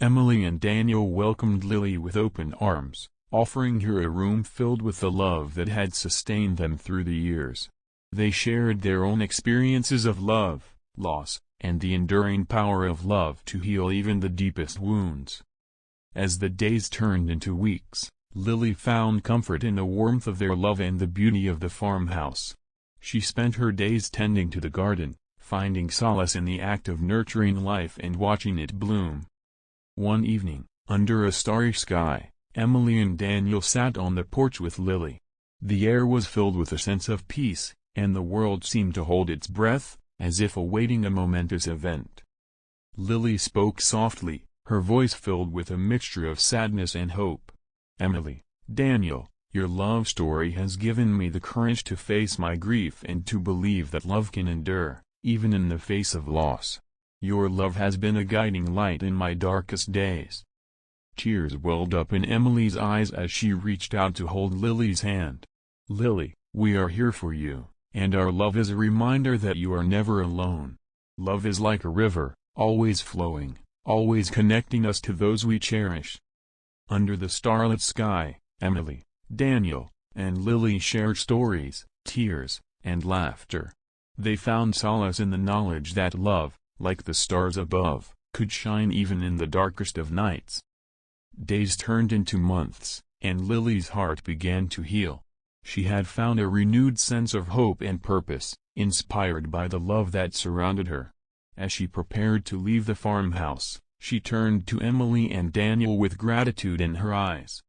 Emily and Daniel welcomed Lily with open arms, offering her a room filled with the love that had sustained them through the years. They shared their own experiences of love, loss, and the enduring power of love to heal even the deepest wounds. As the days turned into weeks, Lily found comfort in the warmth of their love and the beauty of the farmhouse. She spent her days tending to the garden, finding solace in the act of nurturing life and watching it bloom. One evening, under a starry sky, Emily and Daniel sat on the porch with Lily. The air was filled with a sense of peace, and the world seemed to hold its breath, as if awaiting a momentous event. Lily spoke softly, her voice filled with a mixture of sadness and hope. "Emily, Daniel, your love story has given me the courage to face my grief and to believe that love can endure, even in the face of loss. Your love has been a guiding light in my darkest days." Tears welled up in Emily's eyes as she reached out to hold Lily's hand. "Lily, we are here for you, and our love is a reminder that you are never alone. Love is like a river, always flowing, always connecting us to those we cherish." Under the starlit sky, Emily, Daniel, and Lily shared stories, tears, and laughter. They found solace in the knowledge that love, like the stars above, could shine even in the darkest of nights. Days turned into months, and Lily's heart began to heal. She had found a renewed sense of hope and purpose, inspired by the love that surrounded her. As she prepared to leave the farmhouse, she turned to Emily and Daniel with gratitude in her eyes.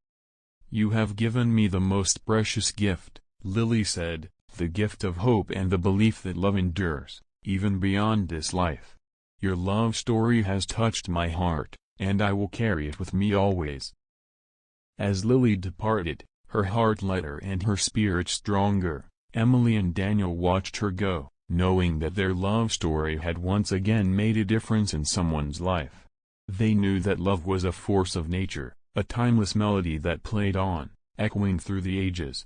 "You have given me the most precious gift," Lily said, "the gift of hope and the belief that love endures, even beyond this life. Your love story has touched my heart, and I will carry it with me always." As Lily departed, her heart lighter and her spirit stronger, Emily and Daniel watched her go, knowing that their love story had once again made a difference in someone's life. They knew that love was a force of nature, a timeless melody that played on, echoing through the ages.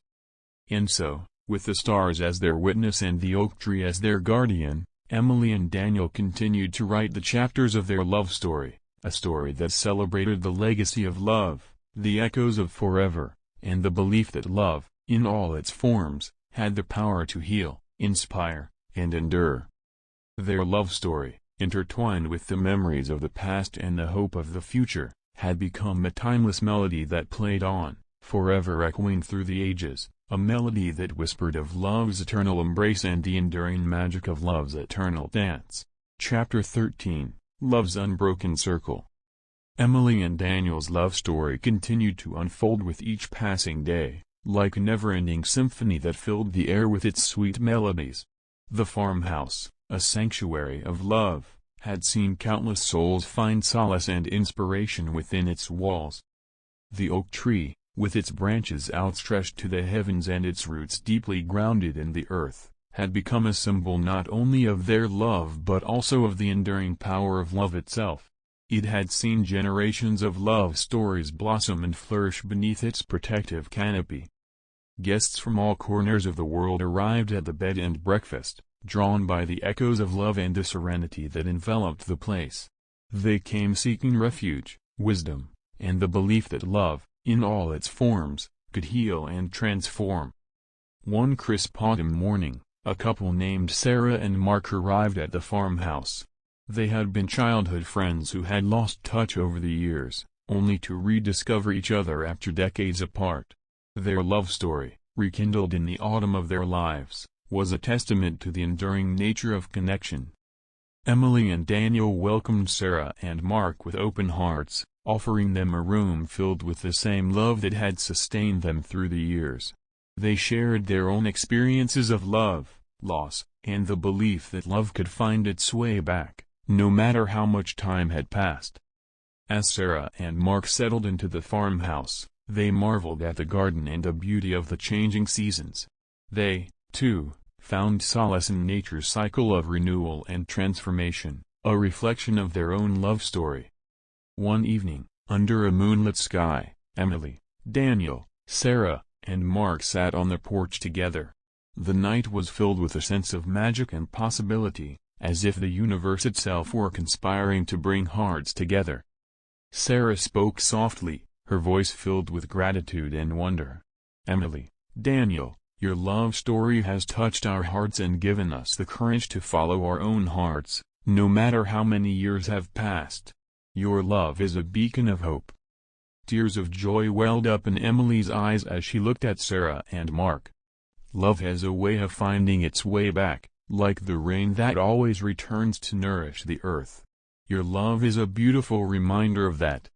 And so, with the stars as their witness and the oak tree as their guardian, Emily and Daniel continued to write the chapters of their love story, a story that celebrated the legacy of love, the echoes of forever, and the belief that love, in all its forms, had the power to heal, inspire, and endure. Their love story, intertwined with the memories of the past and the hope of the future, had become a timeless melody that played on, forever echoing through the ages, a melody that whispered of love's eternal embrace and the enduring magic of love's eternal dance. Chapter 13, Love's Unbroken Circle. Emily and Daniel's love story continued to unfold with each passing day, like a never-ending symphony that filled the air with its sweet melodies. The farmhouse, a sanctuary of love, had seen countless souls find solace and inspiration within its walls. The oak tree, with its branches outstretched to the heavens and its roots deeply grounded in the earth, had become a symbol not only of their love but also of the enduring power of love itself. It had seen generations of love stories blossom and flourish beneath its protective canopy. Guests from all corners of the world arrived at the bed and breakfast, drawn by the echoes of love and the serenity that enveloped the place. They came seeking refuge, wisdom, and the belief that love, in all its forms, could heal and transform. One crisp autumn morning, a couple named Sarah and Mark arrived at the farmhouse. They had been childhood friends who had lost touch over the years, only to rediscover each other after decades apart. Their love story, rekindled in the autumn of their lives, was a testament to the enduring nature of connection. Emily and Daniel welcomed Sarah and Mark with open hearts, offering them a room filled with the same love that had sustained them through the years. They shared their own experiences of love, loss, and the belief that love could find its way back, no matter how much time had passed. As Sarah and Mark settled into the farmhouse, they marveled at the garden and the beauty of the changing seasons. They, too, found solace in nature's cycle of renewal and transformation, a reflection of their own love story. One evening, under a moonlit sky, Emily, Daniel, Sarah, and Mark sat on the porch together. The night was filled with a sense of magic and possibility, as if the universe itself were conspiring to bring hearts together. Sarah spoke softly, her voice filled with gratitude and wonder. "Emily, Daniel, your love story has touched our hearts and given us the courage to follow our own hearts, no matter how many years have passed. Your love is a beacon of hope." Tears of joy welled up in Emily's eyes as she looked at Sarah and Mark. Love has a way of finding its way back, like the rain that always returns to nourish the earth. Your love is a beautiful reminder of that.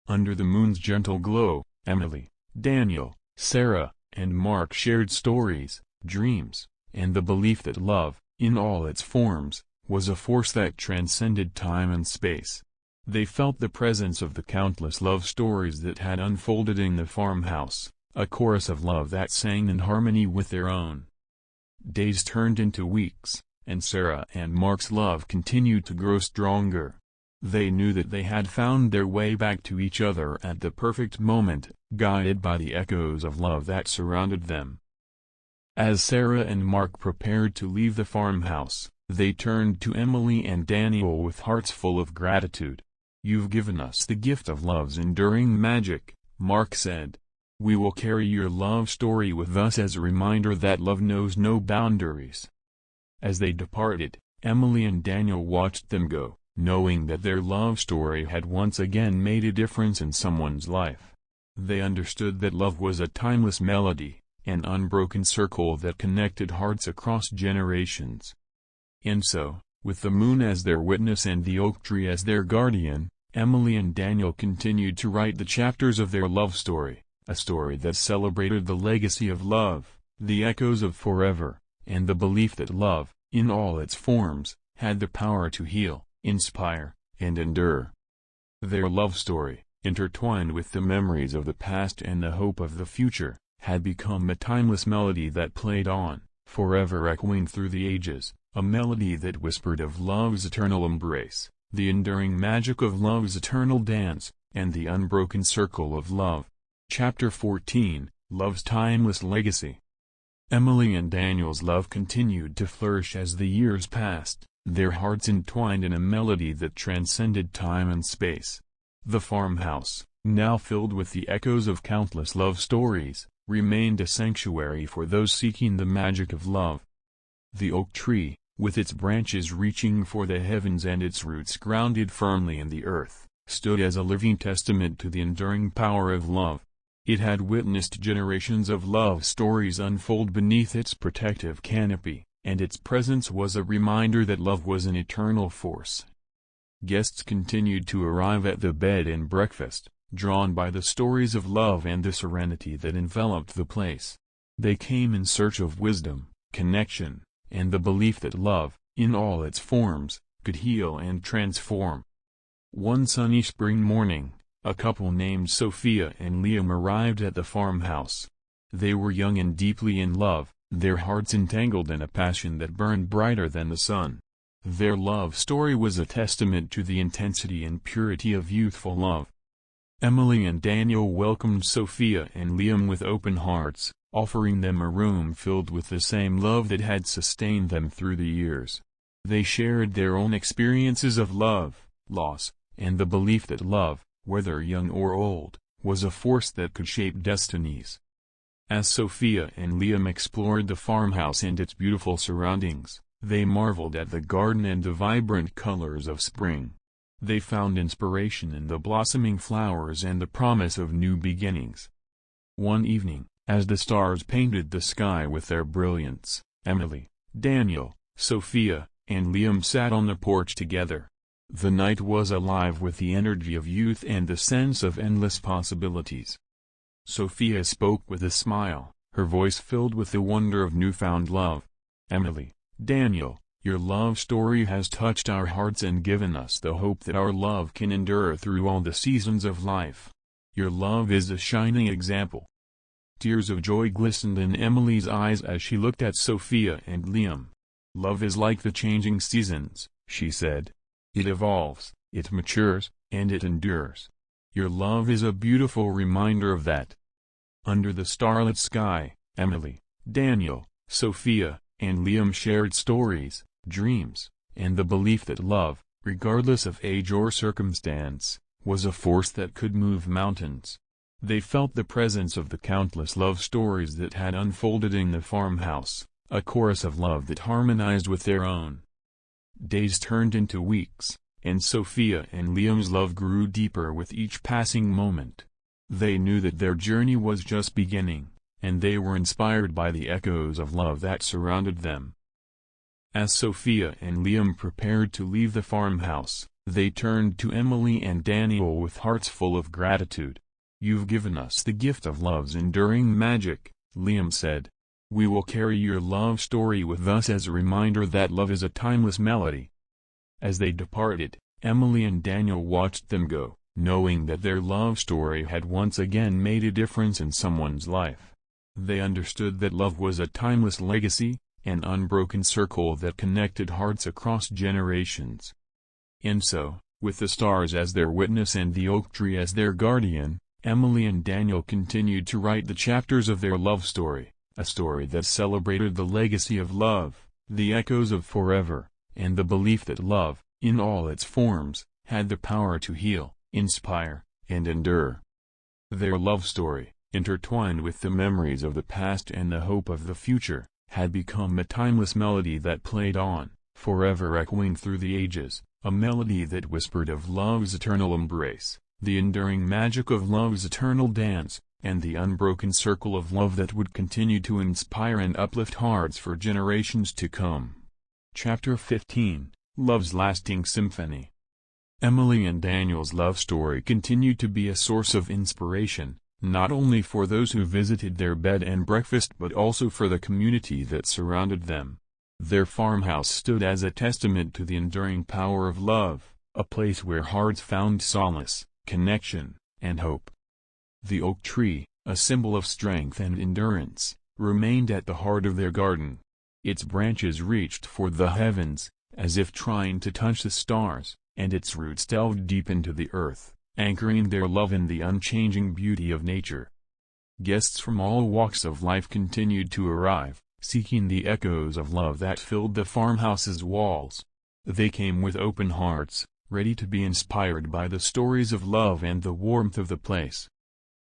Under the moon's gentle glow, Emily, Daniel, Sarah, and Mark shared stories, dreams, and the belief that love, in all its forms, was a force that transcended time and space. They felt the presence of the countless love stories that had unfolded in the farmhouse, a chorus of love that sang in harmony with their own. Days turned into weeks, and Sarah and Mark's love continued to grow stronger. They knew that they had found their way back to each other at the perfect moment, guided by the echoes of love that surrounded them. As Sarah and Mark prepared to leave the farmhouse, they turned to Emily and Daniel with hearts full of gratitude. "You've given us the gift of love's enduring magic," Mark said. "We will carry your love story with us as a reminder that love knows no boundaries." As they departed, Emily and Daniel watched them go, knowing that their love story had once again made a difference in someone's life. They understood that love was a timeless melody, an unbroken circle that connected hearts across generations. And so, with the moon as their witness and the oak tree as their guardian, Emily and Daniel continued to write the chapters of their love story, a story that celebrated the legacy of love, the echoes of forever, and the belief that love, in all its forms, had the power to heal, inspire, and endure. Their love story, intertwined with the memories of the past and the hope of the future, had become a timeless melody that played on, forever echoing through the ages, a melody that whispered of love's eternal embrace, the enduring magic of love's eternal dance, and the unbroken circle of love. Chapter 14, Love's Timeless Legacy. Emily and Daniel's love continued to flourish as the years passed, their hearts entwined in a melody that transcended time and space. The farmhouse, now filled with the echoes of countless love stories, remained a sanctuary for those seeking the magic of love. The oak tree, with its branches reaching for the heavens and its roots grounded firmly in the earth, stood as a living testament to the enduring power of love. It had witnessed generations of love stories unfold beneath its protective canopy, and its presence was a reminder that love was an eternal force. Guests continued to arrive at the bed and breakfast, drawn by the stories of love and the serenity that enveloped the place. They came in search of wisdom, connection, and the belief that love, in all its forms, could heal and transform. One sunny spring morning, a couple named Sophia and Liam arrived at the farmhouse. They were young and deeply in love, their hearts entangled in a passion that burned brighter than the sun. Their love story was a testament to the intensity and purity of youthful love. Emily and Daniel welcomed Sophia and Liam with open hearts, offering them a room filled with the same love that had sustained them through the years. They shared their own experiences of love, loss, and the belief that love, whether young or old, was a force that could shape destinies. As Sophia and Liam explored the farmhouse and its beautiful surroundings, they marveled at the garden and the vibrant colors of spring. They found inspiration in the blossoming flowers and the promise of new beginnings. One evening, as the stars painted the sky with their brilliance, Emily, Daniel, Sophia, and Liam sat on the porch together. The night was alive with the energy of youth and the sense of endless possibilities. Sophia spoke with a smile, her voice filled with the wonder of newfound love. "Emily, Daniel, your love story has touched our hearts and given us the hope that our love can endure through all the seasons of life. Your love is a shining example." Tears of joy glistened in Emily's eyes as she looked at Sophia and Liam. "Love is like the changing seasons," she said. "It evolves, it matures, and it endures. Your love is a beautiful reminder of that." Under the starlit sky, Emily, Daniel, Sophia, and Liam shared stories, dreams, and the belief that love, regardless of age or circumstance, was a force that could move mountains. They felt the presence of the countless love stories that had unfolded in the farmhouse, a chorus of love that harmonized with their own. Days turned into weeks, and Sophia and Liam's love grew deeper with each passing moment. They knew that their journey was just beginning, and they were inspired by the echoes of love that surrounded them. As Sophia and Liam prepared to leave the farmhouse, they turned to Emily and Daniel with hearts full of gratitude. "You've given us the gift of love's enduring magic," Liam said. "We will carry your love story with us as a reminder that love is a timeless melody." As they departed, Emily and Daniel watched them go, knowing that their love story had once again made a difference in someone's life. They understood that love was a timeless legacy, an unbroken circle that connected hearts across generations. And so, with the stars as their witness and the oak tree as their guardian, Emily and Daniel continued to write the chapters of their love story, a story that celebrated the legacy of love, the echoes of forever, and the belief that love, in all its forms, had the power to heal, inspire, and endure. Their love story, intertwined with the memories of the past and the hope of the future, had become a timeless melody that played on, forever echoing through the ages, a melody that whispered of love's eternal embrace, the enduring magic of love's eternal dance, and the unbroken circle of love that would continue to inspire and uplift hearts for generations to come. Chapter 15, Love's Lasting Symphony. Emily and Daniel's love story continued to be a source of inspiration, not only for those who visited their bed and breakfast but also for the community that surrounded them. Their farmhouse stood as a testament to the enduring power of love, a place where hearts found solace, connection, and hope. The oak tree, a symbol of strength and endurance, remained at the heart of their garden. Its branches reached for the heavens, as if trying to touch the stars, and its roots delved deep into the earth, anchoring their love in the unchanging beauty of nature. Guests from all walks of life continued to arrive, seeking the echoes of love that filled the farmhouse's walls. They came with open hearts, ready to be inspired by the stories of love and the warmth of the place.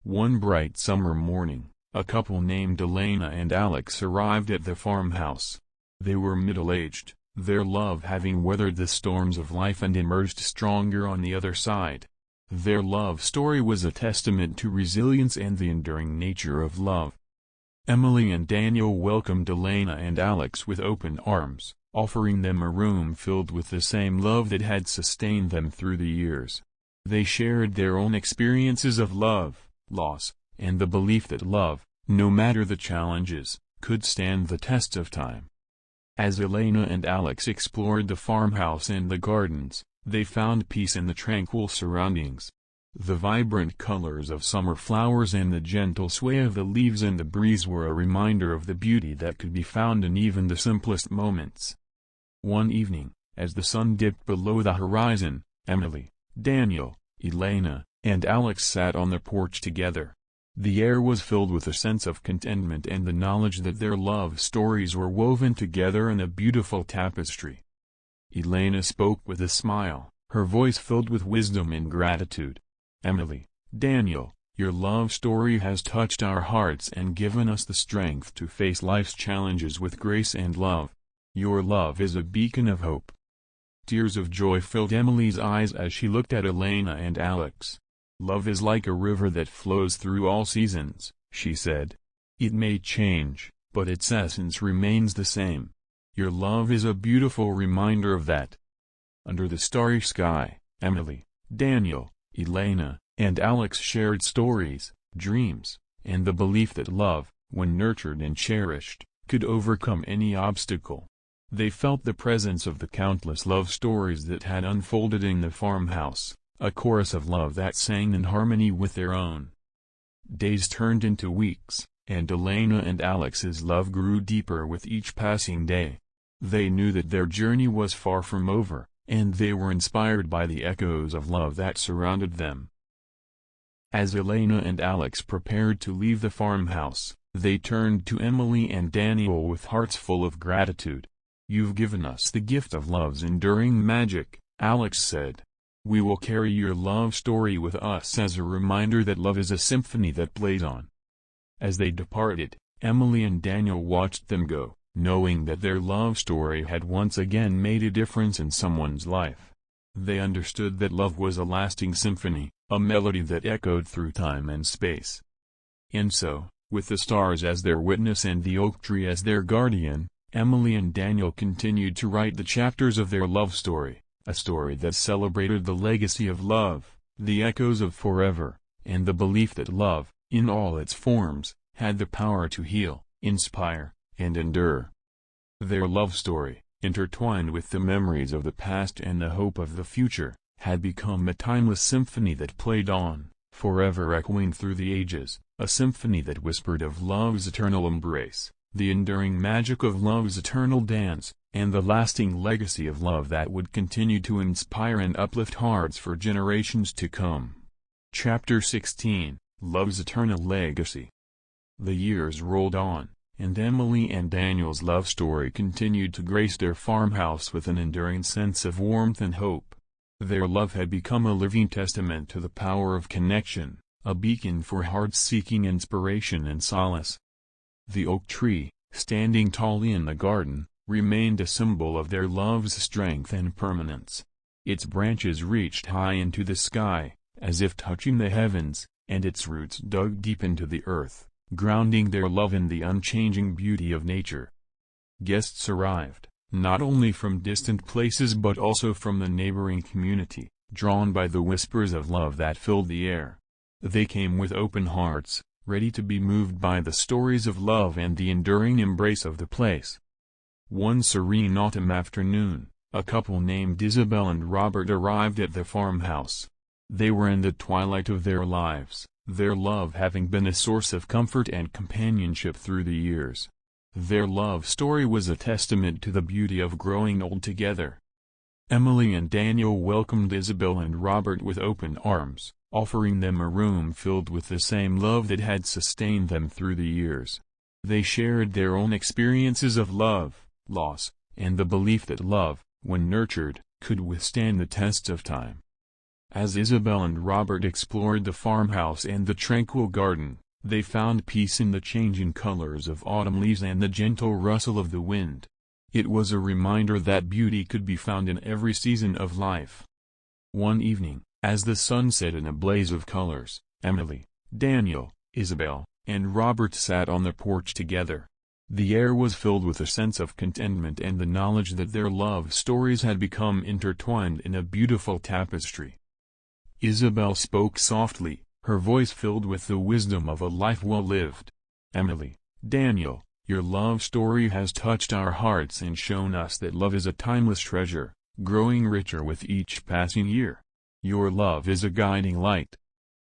One bright summer morning, a couple named Elena and Alex arrived at the farmhouse. They were middle-aged, their love having weathered the storms of life and emerged stronger on the other side. Their love story was a testament to resilience and the enduring nature of love. Emily and Daniel welcomed Elena and Alex with open arms, offering them a room filled with the same love that had sustained them through the years. They shared their own experiences of love, loss, and the belief that love, no matter the challenges, could stand the test of time. As Elena and Alex explored the farmhouse and the gardens, they found peace in the tranquil surroundings. The vibrant colors of summer flowers and the gentle sway of the leaves in the breeze were a reminder of the beauty that could be found in even the simplest moments. One evening, as the sun dipped below the horizon, Emily, Daniel, Elena, and Alex sat on the porch together. The air was filled with a sense of contentment and the knowledge that their love stories were woven together in a beautiful tapestry. Elena spoke with a smile, her voice filled with wisdom and gratitude. "Emily, Daniel, your love story has touched our hearts and given us the strength to face life's challenges with grace and love. Your love is a beacon of hope." Tears of joy filled Emily's eyes as she looked at Elena and Alex. "Love is like a river that flows through all seasons," she said. "It may change, but its essence remains the same. Your love is a beautiful reminder of that." Under the starry sky, Emily, Daniel, Elena, and Alex shared stories, dreams, and the belief that love, when nurtured and cherished, could overcome any obstacle. They felt the presence of the countless love stories that had unfolded in the farmhouse, a chorus of love that sang in harmony with their own. Days turned into weeks, and Elena and Alex's love grew deeper with each passing day. They knew that their journey was far from over, and they were inspired by the echoes of love that surrounded them. As Elena and Alex prepared to leave the farmhouse, they turned to Emily and Daniel with hearts full of gratitude. "You've given us the gift of love's enduring magic," Alex said. "We will carry your love story with us as a reminder that love is a symphony that plays on." As they departed, Emily and Daniel watched them go, knowing that their love story had once again made a difference in someone's life. They understood that love was a lasting symphony, a melody that echoed through time and space. And so, with the stars as their witness and the oak tree as their guardian, Emily and Daniel continued to write the chapters of their love story, a story that celebrated the legacy of love, the echoes of forever, and the belief that love, in all its forms, had the power to heal, inspire, and endure. Their love story, intertwined with the memories of the past and the hope of the future, had become a timeless symphony that played on, forever echoing through the ages, a symphony that whispered of love's eternal embrace, the enduring magic of love's eternal dance, and the lasting legacy of love that would continue to inspire and uplift hearts for generations to come. Chapter 16, Love's Eternal Legacy. The years rolled on, and Emily and Daniel's love story continued to grace their farmhouse with an enduring sense of warmth and hope. Their love had become a living testament to the power of connection, a beacon for hearts seeking inspiration and solace. The oak tree, standing tall in the garden, remained a symbol of their love's strength and permanence. Its branches reached high into the sky, as if touching the heavens, and its roots dug deep into the earth, grounding their love in the unchanging beauty of nature. Guests arrived, not only from distant places but also from the neighboring community, drawn by the whispers of love that filled the air. They came with open hearts, ready to be moved by the stories of love and the enduring embrace of the place. One serene autumn afternoon, a couple named Isabel and Robert arrived at the farmhouse. They were in the twilight of their lives, their love having been a source of comfort and companionship through the years. Their love story was a testament to the beauty of growing old together. Emily and Daniel welcomed Isabel and Robert with open arms, offering them a room filled with the same love that had sustained them through the years. They shared their own experiences of love, loss, and the belief that love, when nurtured, could withstand the tests of time. As Isabel and Robert explored the farmhouse and the tranquil garden, they found peace in the changing colors of autumn leaves and the gentle rustle of the wind. It was a reminder that beauty could be found in every season of life. One evening, as the sun set in a blaze of colors, Emily, Daniel, Isabel, and Robert sat on the porch together. The air was filled with a sense of contentment and the knowledge that their love stories had become intertwined in a beautiful tapestry. Isabel spoke softly, her voice filled with the wisdom of a life well lived. "Emily, Daniel, your love story has touched our hearts and shown us that love is a timeless treasure, growing richer with each passing year. Your love is a guiding light."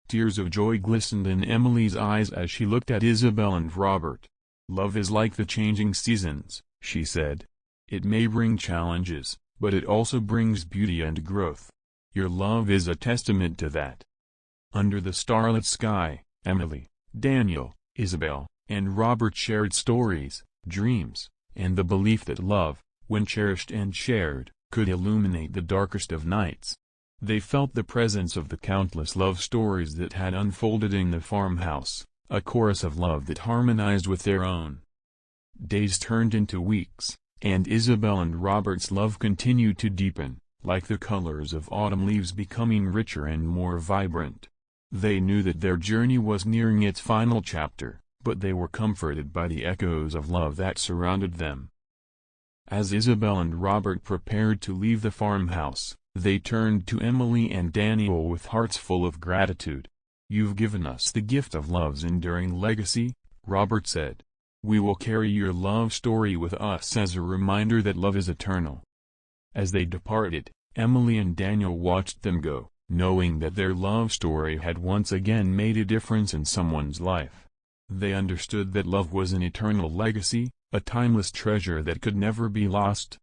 Tears of joy glistened in Emily's eyes as she looked at Isabel and Robert. "Love is like the changing seasons," she said. "It may bring challenges, but it also brings beauty and growth. Your love is a testament to that." Under the starlit sky, Emily, Daniel, Isabel, and Robert shared stories, dreams, and the belief that love, when cherished and shared, could illuminate the darkest of nights. They felt the presence of the countless love stories that had unfolded in the farmhouse, a chorus of love that harmonized with their own. Days turned into weeks, and Isabel and Robert's love continued to deepen, like the colors of autumn leaves becoming richer and more vibrant. They knew that their journey was nearing its final chapter, but they were comforted by the echoes of love that surrounded them. As Isabel and Robert prepared to leave the farmhouse, they turned to Emily and Daniel with hearts full of gratitude. "You've given us the gift of love's enduring legacy," Robert said. "We will carry your love story with us as a reminder that love is eternal." As they departed, Emily and Daniel watched them go, knowing that their love story had once again made a difference in someone's life. They understood that love was an eternal legacy, a timeless treasure that could never be lost.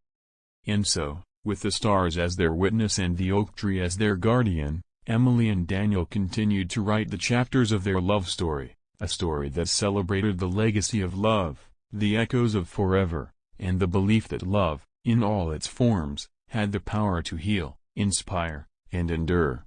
And so, with the stars as their witness and the oak tree as their guardian, Emily and Daniel continued to write the chapters of their love story, a story that celebrated the legacy of love, the echoes of forever, and the belief that love, in all its forms, had the power to heal, inspire, and endure.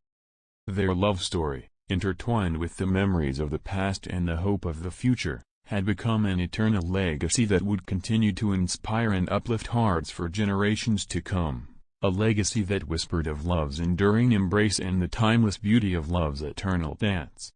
Their love story, intertwined with the memories of the past and the hope of the future, had become an eternal legacy that would continue to inspire and uplift hearts for generations to come, a legacy that whispered of love's enduring embrace and the timeless beauty of love's eternal dance.